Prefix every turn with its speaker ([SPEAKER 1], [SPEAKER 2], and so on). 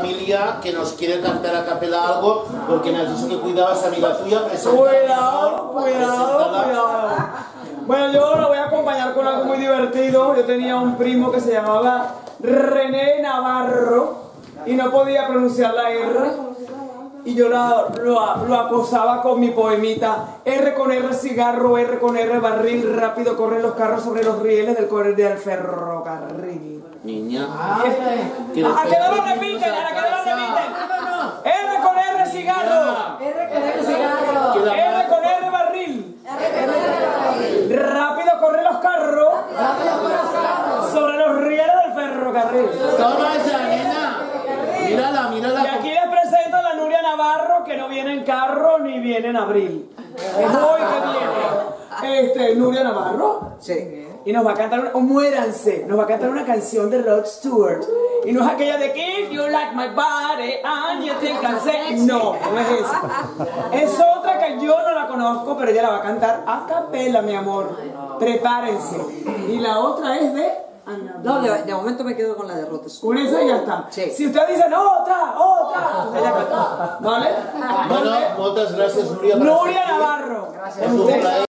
[SPEAKER 1] Familia que nos quiere cantar a capela algo porque me has dicho que cuidabas a amiga tuya.
[SPEAKER 2] Cuidado. Bueno, yo la voy a acompañar con algo muy divertido. Yo tenía un primo que se llamaba René Navarro y no podía pronunciar la R y yo lo acosaba con mi poemita: R con R cigarro, R con R barril, rápido corren los carros sobre los rieles del ferrocarril.
[SPEAKER 1] Niña.
[SPEAKER 2] Que no lo repiten, ahora que no lo repiten. R con R cigarro. R con R barril. Rápido corren los carros sobre los rieles del ferrocarril.
[SPEAKER 1] Toma esa, nena. Mírala.
[SPEAKER 2] Y aquí les presento a la Nuria Navarro, que no viene en carro ni viene en abril. Es hoy que viene. Nuria Navarro.
[SPEAKER 3] Sí.
[SPEAKER 2] Y nos va a cantar nos va a cantar una canción de Rod Stewart. Y no es aquella de If you like my body and you think I say. No es esa. Es otra que yo no la conozco, pero ella la va a cantar a capela, mi amor. Prepárense. Y la otra es de Ana.
[SPEAKER 3] No, de momento me quedo con la de Rod Stewart.
[SPEAKER 2] Con esa ya está.
[SPEAKER 3] Sí.
[SPEAKER 2] Si ustedes dicen otra, ella canta. ¿Vale?
[SPEAKER 1] Bueno, muchas gracias, Nuria.
[SPEAKER 2] Nuria Navarro.
[SPEAKER 1] Gracias.